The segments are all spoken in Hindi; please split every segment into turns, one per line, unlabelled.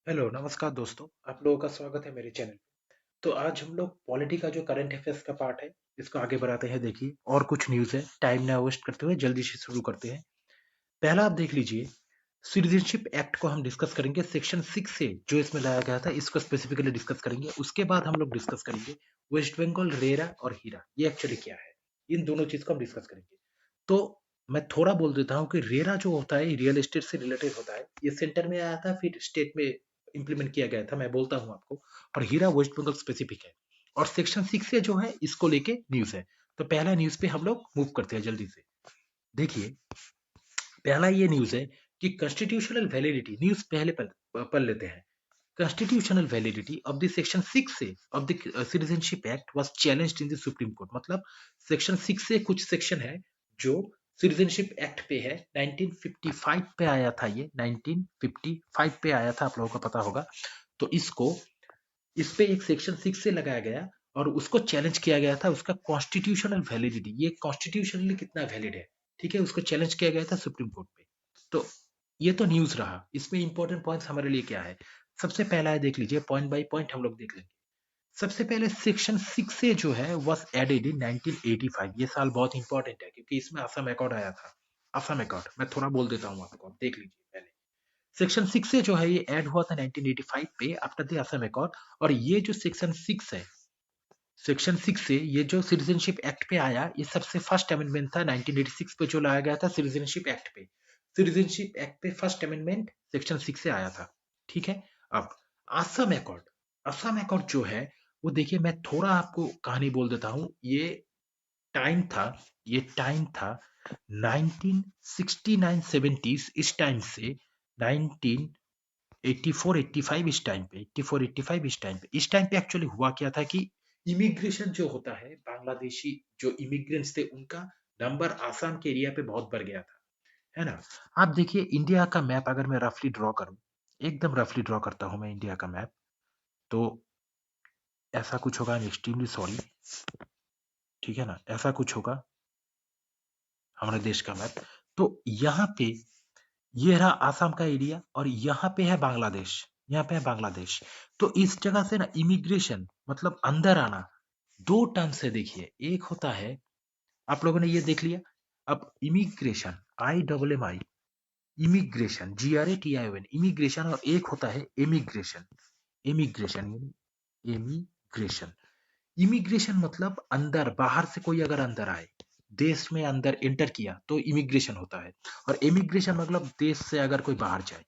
हेलो, नमस्कार दोस्तों। आप लोगों का स्वागत है मेरे चैनल पे। तो आज हम लोग पॉलिटी का जो करंट अफेयर्स का पार्ट है, इसको आगे बढ़ाते हैं। देखिए, और कुछ न्यूज़ है, टाइम ना वेस्ट करते हुए जल्दी से शुरू करते हैं। पहला आप देख लीजिए, सिटीजनशिप एक्ट को हम डिस्कस करेंगे सेक्शन 6 से जो इसमें लाया गया था, इसको स्पेसिफिकली डिस्कस करेंगे। उसके बाद हम लोग डिस्कस करेंगे वेस्ट बंगाल रेरा और हीरा, ये एक्चुअली क्या है। इन दोनों चीज़ को हम डिस्कस करेंगे। तो मैं थोड़ा बोल देता हूँ कि रेरा जो होता है, रियल एस्टेट से रिलेटेड होता है। ये सेंटर में आया था, फिर स्टेट में इम्प्लीमेंट किया गया था, मैं बोलता हूँ आपको। और हीरा वेस्ट बंगाल स्पेसिफिक है। और सेक्शन 6 से जो है, इसको लेके न्यूज़ है। तो पहला न्यूज़ पे हम लोग मूव करते हैं जल्दी से। देखिए, पहला ये न्यूज़ है कि कॉन्स्टिट्यूशनल वैलिडिटी, न्यूज़ पहले पढ़ लेते हैं। Constitutional validity of the section 6A of the citizenship act was challenged in the supreme court। मतलब सेक्शन 6 से कुछ सेक्शन है जो सिटीजनशिप एक्ट पे है। 1955 पे आया था, ये 1955 पे आया था, आप लोगों को पता होगा। तो इसको, इस पे एक सेक्शन 6 से लगाया गया और उसको चैलेंज किया गया था। उसका कॉन्स्टिट्यूशनल वैलिडिटी, ये कॉन्स्टिट्यूशनली कितना वैलिड है, ठीक है, उसको चैलेंज किया गया था सुप्रीम कोर्ट पे। तो ये तो न्यूज रहा। इसमें इंपॉर्टेंट पॉइंट्स हमारे लिए क्या है। सबसे पहला है, देख लीजिए, पॉइंट बाय पॉइंट हम लोग देख लेंगे। सबसे पहले सेक्शन 6 से जो है वाज एडेड इन 1985। ये साल बहुत इंपॉर्टेंट है क्योंकि इसमें असम अकॉर्ड आया था। असम अकॉर्ड मैं थोड़ा बोल देता हूँ आपको, आप देख लीजिए पहले। सेक्शन 6 से जो है ये ऐड हुआ था 1985 पे आफ्टर द असम अकॉर्ड। और ये जो सेक्शन 6 है, सेक्शन 6 से ये जो सिटीजनशिप एक्ट पे आया, ये सबसे फर्स्ट अमेंडमेंट था 1986 पे जो लाया गया था सिटीजनशिप एक्ट पे। सिटीजनशिप एक्ट पे फर्स्ट अमेंडमेंट सेक्शन 6 से आया था, ठीक है। अब असम अकॉर्ड, असम अकॉर्ड जो है, वो देखिए, मैं थोड़ा आपको कहानी बोल देता हूँ। टाइम था ये टाइम था 1969 70s, इस टाइम से 1984 85, इस टाइम पे एक्चुअली हुआ क्या था कि इमिग्रेशन जो होता है, बांग्लादेशी जो इमिग्रेंट्स थे, उनका नंबर आसाम के एरिया पे बहुत बढ़ गया था, है ना। आप देखिए, इंडिया का मैप अगर मैं रफली ड्रॉ करूं, एकदम रफली ड्रॉ करता हूं मैं इंडिया का मैप, तो ऐसा कुछ होगा। आई एम एक्सट्रीमली सॉरी, ठीक है ना, ऐसा कुछ होगा हमारे देश का मैप। तो यहाँ पे ये रहा आसाम का एरिया और यहाँ पे है बांग्लादेश, यहाँ पे है बांग्लादेश। तो इस जगह से ना इमिग्रेशन मतलब अंदर आना, दो टर्म से देखिए। एक होता है, आप लोगों ने ये देख लिया। अब immigration, IMMI, immigration, GRATION, immigration, और एक होता है एमिग्रेशन। एमिग्रेशन यानी एमिग्रेशन, इमिग्रेशन मतलब अंदर, बाहर से कोई अगर अंदर आए, देश में अंदर एंटर किया तो इमिग्रेशन होता है। और इमिग्रेशन मतलब देश से अगर कोई बाहर जाए,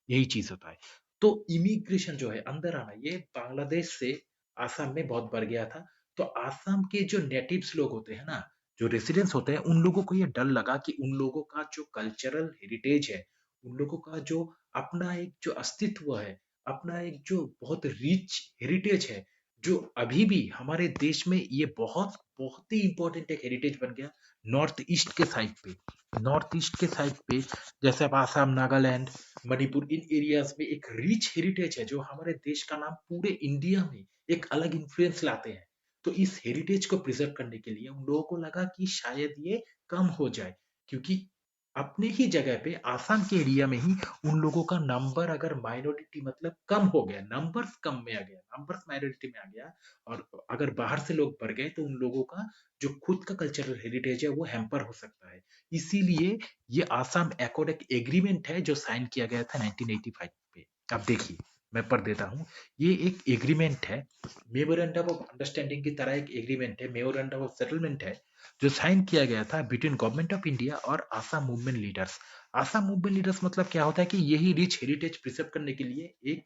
यही चीज होता है। तो इमिग्रेशन जो है, अंदर आना, ये बांग्लादेश से आसाम में बहुत बढ़ गया था। तो आसाम के जो नेटिव्स लोग होते हैं ना, जो रेसिडेंट्स होते हैं, उन लोगों को ये डर लगा कि उन लोगों का जो कल्चरल हेरिटेज है, उन लोगों का जो अपना एक जो अस्तित्व है, अपना एक जो बहुत रिच हेरिटेज है, जो अभी भी हमारे देश में ये बहुत बहुत ही इंपॉर्टेंट एक हेरिटेज बन गया। नॉर्थ ईस्ट के साइड पे, नॉर्थ ईस्ट के साइड पे, जैसे आप आसाम, नागालैंड, मणिपुर, इन एरियाज में एक रिच हेरिटेज है जो हमारे देश का नाम पूरे इंडिया में एक अलग इन्फ्लुएंस लाते हैं। तो इस हेरिटेज को प्रिजर्व करने के लिए उन लोगों को लगा कि शायद ये कम हो जाए, क्योंकि अपने ही जगह पे आसाम के एरिया में ही उन लोगों का नंबर अगर माइनॉरिटी मतलब कम हो गया, नंबर्स कम में आ गया, नंबर्स माइनॉरिटी में आ गया, और अगर बाहर से लोग बढ़ गए, तो उन लोगों का जो खुद का कल्चरल हेरिटेज है वो हैम्पर हो सकता है। इसीलिए ये आसाम एकॉर्ड एक एग्रीमेंट है जो साइन किया गया था 1985 पे। अब देखिए, मैं पढ़ देता हूँ। ये एक एग्रीमेंट है, मेमोरेंडम ऑफ अंडरस्टैंडिंग की तरह एक एग्रीमेंट है, मेमोरेंडम ऑफ सेटलमेंट है, जो साइन किया गया था बिटवीन गवर्नमेंट ऑफ इंडिया और Assam movement leaders. Assam movement leaders मतलब क्या होता है कि यही रिच हेरिटेज प्रिजर्व करने के लिए एक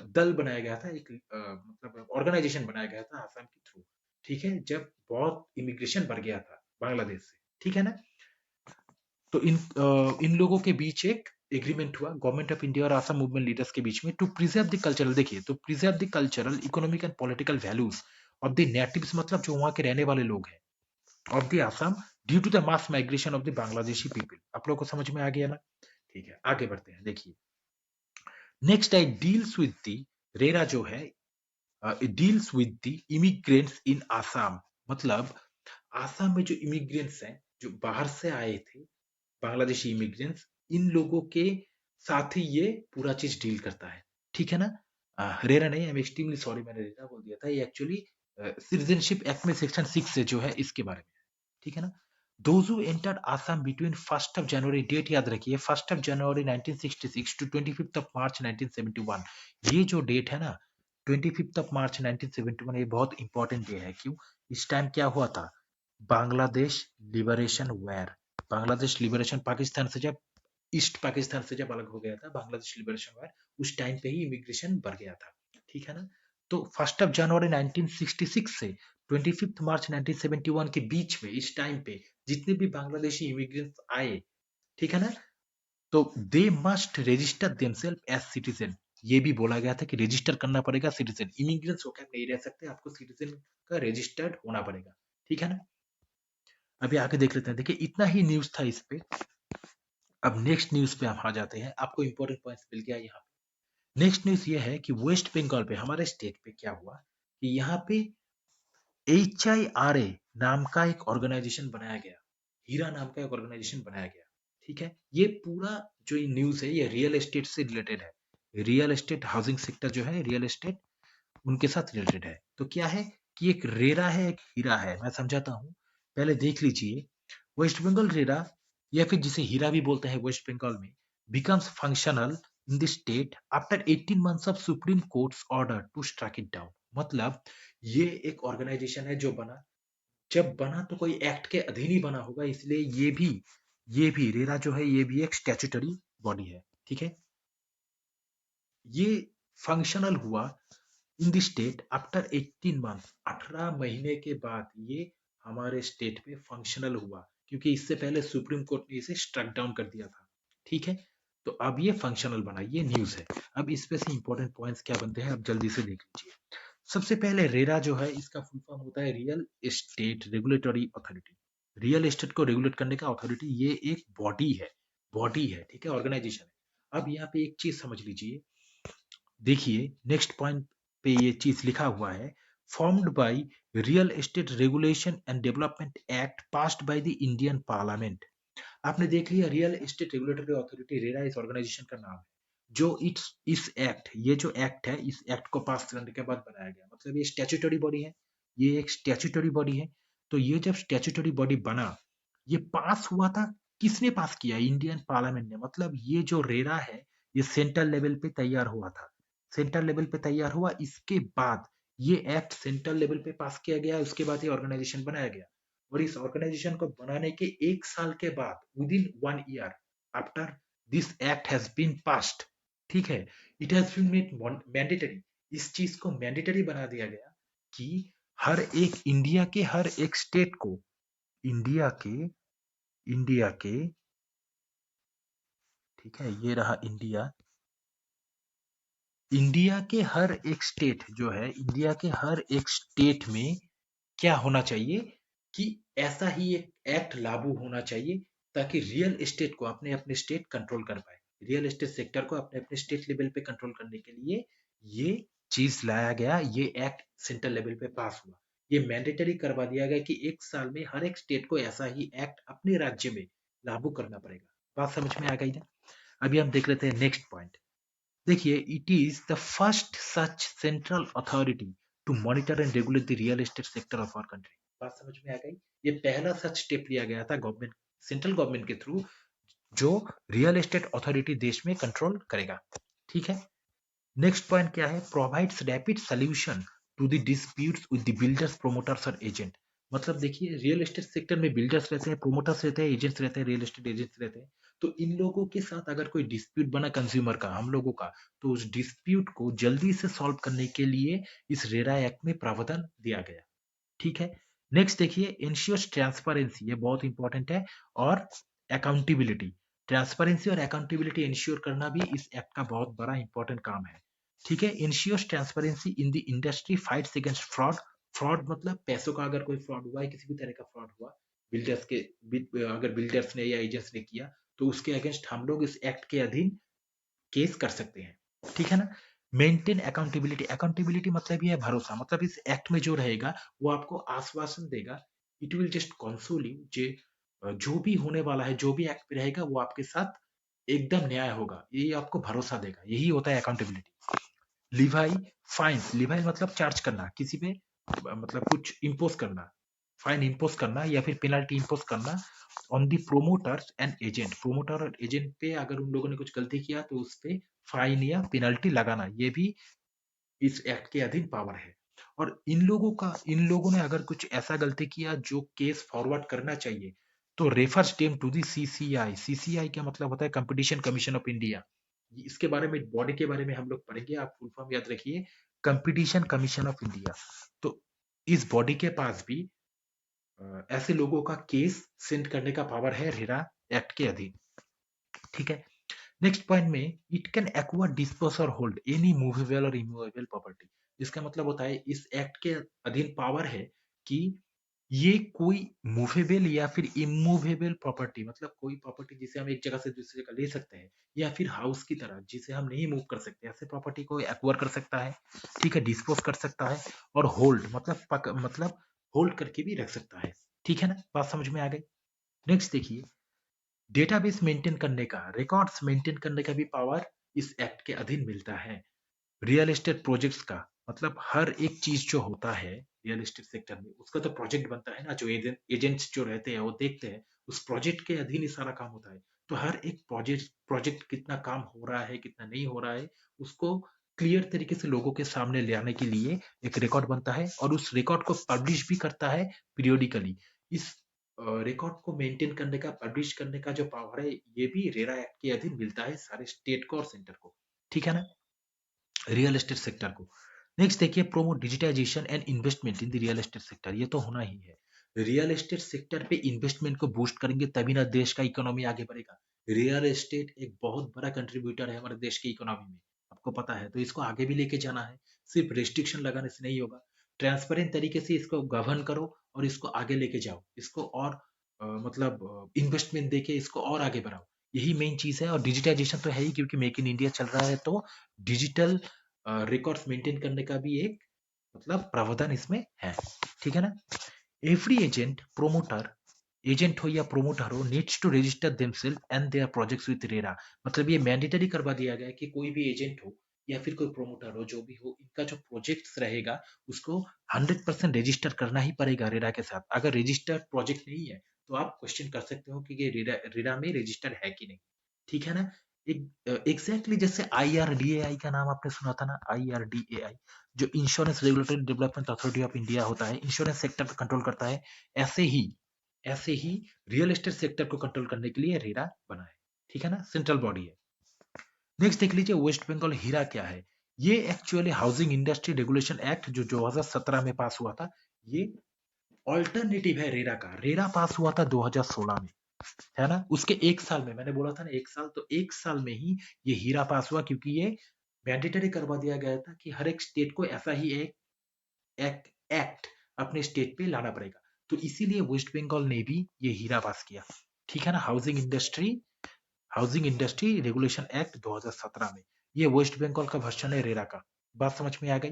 दल बनाया गया था, एक मतलब ऑर्गेनाइजेशन बनाया गया था आसाम के थ्रू, ठीक है, जब बहुत इमिग्रेशन बढ़ गया था बांग्लादेश से, ठीक है ना। तो इन लोगों के बीच एक एग्रीमेंट हुआ, गवर्नमेंट ऑफ इंडिया और आसाम मूवमेंट लीडर्स के बीच में, टू प्रिजर्व द कल्चरल, देखिए, तो preserve the cultural, economic and political values of the natives, मतलब जो वहां के रहने वाले लोग हैं, of the Assam, due to the mass migration of the Bangladeshi people. आप लोग को समझ में आ गया ना। ठीक है, आगे बढ़ते हैं। देखिए, next I deals with the RERA जो है, डील्स विद द इमिग्रेंट्स इन आसाम। मतलब आसाम में जो इमिग्रेंट्स हैं, जो बाहर से आए थे, बांग्लादेशी इमिग्रेंट्स, इन लोगों के साथ ही ये पूरा चीज डील करता है। ठीक है ना? रेरा नहीं, आई एम एक्सट्रीमली सॉरी, मैंने रेरा बोल दिया था। ये एक्चुअली सिटीजनशिप एक्ट में सेक्शन 6 से जो है इसके बारे में है। ठीक है ना? Those who entered Assam between 1st of January, date याद रखिए, 1st of January 1966 to 25th of March 1971। ये जो डेट है ना, 25th ऑफ मार्च 1971, ये बहुत इंपॉर्टेंट डे है। क्यों? इस टाइम क्या हुआ था? Bangladesh liberation war, Bangladesh liberation, Pakistan से जब, ईस्ट पाकिस्तान से जब अलग हो गया था, बांग्लादेश लिबरेशन वॉर, उस टाइम पे ही इमिग्रेशन बढ़ गया था। ठीक है ना? तो 1 जनवरी 1966 से 25 मार्च 1971 के बीच में, इस टाइम पे जितने भी बांग्लादेशी इमिग्रेंट्स आए, ठीक है ना, तो they must register themselves as citizen. ये भी बोला गया था कि रजिस्टर करना पड़ेगा सिटीजन, इमिग्रेंट्स होकर नहीं रह सकते, आपको सिटीजन का रजिस्टर्ड होना पड़ेगा। ठीक है ना? अभी आगे देख लेते हैं। देखिए, इतना ही न्यूज था इस पे। अब नेक्स्ट न्यूज पे हम आ जाते हैं। आपको इंपॉर्टेंट पॉइंट्स मिल गया यहाँ पे। नेक्स्ट न्यूज ये है कि वेस्ट बंगाल पे, हमारे स्टेट पे क्या हुआ कि यहाँ पे HIRA नाम का एक ऑर्गेनाइजेशन बनाया गया, हीरा नाम का एक ऑर्गेनाइजेशन बनाया गया। ठीक है? ये पूरा जो न्यूज है ये रियल एस्टेट से रिलेटेड है। रियल एस्टेट, हाउसिंग सेक्टर जो है, रियल एस्टेट उनके साथ रिलेटेड है। तो क्या है कि एक रेरा है, एक हीरा है। मैं समझाता हूँ, पहले देख लीजिए। वेस्ट बंगाल रेरा, या फिर जिसे हीरा भी बोलते हैं वेस्ट बंगाल में, becomes functional in the state after 18 months of Supreme Court's order to strike it down। मतलब ये एक ऑर्गेनाइजेशन है जो बना, जब बना तो कोई एक्ट के अधीन ही बना होगा, इसलिए ये भी रेरा जो है ये भी एक स्टैट्यूटरी बॉडी है। ठीक है? ये फंक्शनल हुआ in the state after 18 month, 18 महीने के बाद ये हमारे स्टेट में फंक्शनल हुआ, क्योंकि इससे पहले सुप्रीम कोर्ट ने इसे स्ट्रक डाउन कर दिया था। ठीक है? तो अब ये फंक्शनल बना, ये न्यूज है। अब इस पे से इंपॉर्टेंट पॉइंट्स क्या बनते हैं, अब जल्दी से देख लीजिए। सबसे पहले रेरा जो है, इसका फुल फॉर्म होता है real estate regulatory authority. Real estate को रेगुलेट करने का अथॉरिटी, ये एक बॉडी है, ठीक है, ऑर्गेनाइजेशन है। अब यहाँ पे एक चीज समझ लीजिए, देखिए नेक्स्ट पॉइंट पे ये चीज लिखा हुआ है, formed by real estate regulation and development act passed by the Indian parliament. आपने देख लिया, real estate regulatory authority RERA इस ऑर्गेनाइजेशन का नाम है, जो इस एक्ट, ये जो एक्ट है, इस एक्ट को पास करने के बाद बनाया गया। मतलब ये स्टैट्यूटरी बॉडी है, ये एक स्टैट्यूटरी बॉडी है। तो ये जब स्टैट्यूटरी बॉडी बना, ये पास हुआ था, किसने पास किया? इंडियन पार्लियामेंट ने। मतलब ये जो रेरा है, ये सेंट्रल लेवल पे तैयार हुआ था, सेंट्रल लेवल पे तैयार हुआ, इसके बाद ये एक्ट सेंट्रल लेवल पे पास किया गया, उसके बाद ये ऑर्गेनाइजेशन बनाया गया। और इस ऑर्गेनाइजेशन को बनाने के 1 साल के बाद, within 1 year after this act has been passed, ठीक है, it has been made mandatory. इस चीज को मैंडेटरी बना दिया गया कि हर एक स्टेट को, इंडिया के इंडिया के ठीक है, ये रहा इंडिया, इंडिया के हर एक स्टेट जो है, इंडिया के हर एक स्टेट में क्या होना चाहिए कि ऐसा ही एक एक्ट लागू होना चाहिए, ताकि रियल एस्टेट को अपने अपने स्टेट कंट्रोल कर पाए। रियल एस्टेट सेक्टर को अपने अपने स्टेट लेवल पे कंट्रोल करने के लिए ये चीज लाया गया, ये एक्ट सेंट्रल लेवल पे पास हुआ। ये मैंडेटरी करवा दिया गया कि 1 साल में हर एक स्टेट को ऐसा ही एक्ट अपने राज्य में लागू करना पड़ेगा। बात समझ में आ गई ना? अभी हम देख लेते हैं नेक्स्ट पॉइंट। देखिए, it is the first such central authority to monitor and regulate the real estate sector of our country. बात समझ में आ गई? ये पहला सच स्टेप लिया गया था गवर्नमेंट, सेंट्रल गवर्नमेंट के थ्रू, जो रियल एस्टेट अथॉरिटी देश में कंट्रोल करेगा। ठीक है? नेक्स्ट पॉइंट क्या है? Provides rapid solution to the disputes with the builders, promoters और एजेंट। मतलब देखिए, रियल एस्टेट सेक्टर में बिल्डर्स रहते हैं, प्रोमोटर्स रहते हैं, एजेंट्स रहते हैं, रियल एस्टेट एजेंट्स रहते हैं। तो इन लोगों के साथ अगर कोई डिस्प्यूट बना कंज्यूमर का, हम लोगों का, तो उस डिस्प्यूट को जल्दी से सॉल्व करने के लिए इस रेरा एक्ट में प्रावधान दिया गया। ठीक है? नेक्स्ट देखिए, इंश्योर्स ट्रांसपेरेंसी, ये बहुत इंपॉर्टेंट है, और अकाउंटेबिलिटी। ट्रांसपेरेंसी और अकाउंटेबिलिटी इंश्योर करना भी इस एक्ट का बहुत बड़ा इंपॉर्टेंट काम है। ठीक है? Insures transparency in the industry, fights against fraud. Fraud मतलब पैसों का अगर कोई फ्रॉड हुआ है, किसी भी तरह का फ्रॉड हुआ, बिल्डर्स के अगर बिल्डर्स ने या एजेंट्स ने किया, तो उसके अगेंस्ट हम लोग इस एक्ट के अधीन केस कर सकते हैं। ठीक है ना? मेंटेन अकाउंटेबिलिटी, अकाउंटेबिलिटी मतलब ये है भरोसा। मतलब इस एक्ट में जो रहेगा वो आपको आश्वासन देगा, it will just console you, जे जो भी होने वाला है, जो भी एक्ट में रहेगा वो आपके साथ एकदम न्याय होगा, ये आपको भरोसा देगा। यही होता है अकाउंटेबिलिटी। लिवाई फाइन्स, लिवाई मतलब चार्ज करना किसी पे, मतलब कुछ इम्पोज करना, फाइन इम्पोज करना या फिर पेनल्टी इम्पोज करना on the promoters and agent. Promoter और एजेंट पे अगर उन लोगों ने कुछ गलती किया तो उस पे फाइन या पेनल्टी लगाना, ये भी इस एक्ट के अधीन पावर है। और इन लोगों ने अगर कुछ ऐसा गलती किया जो केस फॉरवर्ड करना चाहिए, तो refers them to the CCI. CCI का मतलब होता है कंपटीशन कमीशन ऑफ इंडिया। इसके बारे में, बॉडी के बारे में हम लोग पढ़ेंगे, आप फुल फॉर्म याद रखिए, कंपटीशन कमीशन ऑफ इंडिया। तो इस बॉडी के पास भी ऐसे लोगों का केस सेंड करने का पावर है रेरा एक्ट के अधीन। ठीक है, नेक्स्ट पॉइंट में, इट कैन एक्वायर डिस्पोज और होल्ड एनी मूवेबल और इमूवेबल प्रॉपर्टी। इसका मतलब होता है इस एक्ट के अधीन पावर है कि ये कोई मूवेबल या फिर इमूवेबल प्रॉपर्टी, मतलब कोई प्रॉपर्टी जिसे हम एक जगह से दूसरी जगह ले सकते हैं, या फिर हाउस की तरह जिसे हम नहीं मूव कर सकते, ऐसे प्रॉपर्टी को एक्वायर कर सकता है। ठीक है, डिस्पोज कर सकता है। और होल्ड मतलब होल्ड करके भी रख सकता है। ठीक है ना, बात समझ में आ गई। नेक्स्ट देखिए, डेटाबेस मेंटेन करने का, रिकॉर्ड्स मेंटेन करने का भी पावर इस एक्ट के अधीन मिलता है। रियल एस्टेट प्रोजेक्ट्स का मतलब हर एक चीज जो होता है रियल एस्टेट सेक्टर में, उसका तो प्रोजेक्ट बनता है ना, जो एजेंट्स जो रहते हैं वो देखते हैं, उस प्रोजेक्ट के अधीन ही सारा काम होता है। तो हर एक प्रोजेक्ट कितना काम हो रहा है कितना नहीं हो रहा है, उसको क्लियर तरीके से लोगों के सामने ले आने के लिए एक रिकॉर्ड बनता है, और उस रिकॉर्ड को पब्लिश भी करता है पीरियोडिकली। इस रिकॉर्ड को मेंटेन करने का, पब्लिश करने का जो पावर है, ये भी रेरा एक्ट के अधीन मिलता है सारे स्टेट को और सेंटर को। ठीक है ना, रियल एस्टेट सेक्टर को। नेक्स्ट देखिए, promote digitization and investment in the real estate sector. ये तो होना ही है, रियल एस्टेट सेक्टर पे इन्वेस्टमेंट को बूस्ट करेंगे तभी ना देश का इकोनॉमी आगे बढ़ेगा। रियल एस्टेट एक बहुत बड़ा कंट्रीब्यूटर है हमारे देश की इकोनॉमी में, आपको पता है, तो इसको आगे भी लेके जाना है। सिर्फ रेस्ट्रिक्शन लगाने से नहीं होगा, ट्रांसपेरेंट तरीके से इसको गवर्न करो और इसको आगे लेके जाओ, इसको और मतलब इन्वेस्टमेंट देके इसको और आगे बढ़ाओ। यही मेन चीज है। और डिजिटाइजेशन तो है ही, क्योंकि मेक इन इंडिया चल रहा है, तो डिजिटल रिकॉर्ड्स मेंटेन करने का भी एक मतलब प्रावधान इसमें है। ठीक है ना, एवरी एजेंट हो या प्रोमोटर हो, needs to register themselves and their projects with RERA. मतलब ये मैंडेटरी करवा दिया गया है कि कोई भी एजेंट हो या फिर कोई प्रोमोटर हो, जो भी हो, इनका जो प्रोजेक्ट्स रहेगा उसको 100% रजिस्टर करना ही पड़ेगा रेरा के साथ। अगर रजिस्टर्ड प्रोजेक्ट नहीं है तो आप क्वेश्चन कर सकते हो कि ये रेरा में रजिस्टर्ड है कि नहीं। ठीक है ना, एग्जैक्टली जैसे आईआरडीएआई का नाम आपने सुना था ना, आईआरडीएआई, जो insurance regulatory development authority of India होता है, इंश्योरेंस सेक्टर को कंट्रोल करता है। ऐसे ही ऐसे ही रियल एस्टेट सेक्टर को कंट्रोल करने के लिए रेरा बना है। ठीक है ना, सेंट्रल बॉडी है। नेक्स्ट देख लीजिए, वेस्ट बंगाल हीरा क्या है। ये actually housing industry regulation act जो 2017 में पास हुआ था, ये ऑल्टरनेटिव है रेरा का। रेरा पास हुआ था 2016 में, है ना, उसके एक साल में, मैंने बोला था ना एक साल, तो एक साल में ही ये हीरा पास हुआ, क्योंकि ये मैंडेटरी करवा दिया गया था कि हर एक स्टेट को ऐसा ही एक एक्ट अपने स्टेट पे लाना पड़ेगा। तो इसीलिए वेस्ट बंगाल ने भी ये हीरा पास किया। ठीक है ना, हाउसिंग इंडस्ट्री रेगुलेशन एक्ट 2017 में, ये वेस्ट बंगाल का वर्जन है रेरा का। बात समझ में आ गई।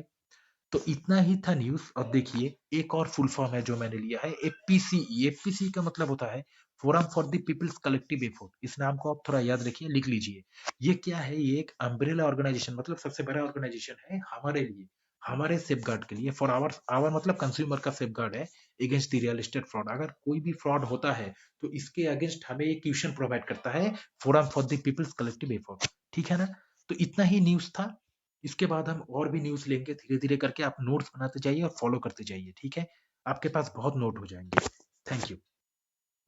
तो इतना ही था न्यूज। और देखिए, एक और फुल फॉर्म है जो मैंने लिया है, एपीसीई। एपीसी का मतलब होता है forum for the people's collective effort. इस नाम को आप थोड़ा याद रखिए, लिख लीजिए। ये क्या है, ये एक अम्ब्रेला ऑर्गेनाइजेशन, मतलब सबसे बड़ा ऑर्गेनाइजेशन है हमारे लिए, हमारे सेफगार्ड के लिए। फॉर आवर आवर मतलब कंज्यूमर का सेफगार्ड है against the real estate fraud. अगर कोई भी फ्रॉड होता है तो इसके अगेंस्ट हमें एक क्वेश्चन प्रोवाइड करता है, forum for the people's collective effort. ठीक है ना, तो इतना ही न्यूज था। इसके बाद हम और भी न्यूज़ लेंगे धीरे धीरे करके। आप नोट्स बनाते जाइए और फॉलो करते जाइए। ठीक है, आपके पास बहुत नोट हो जाएंगे। Thank you.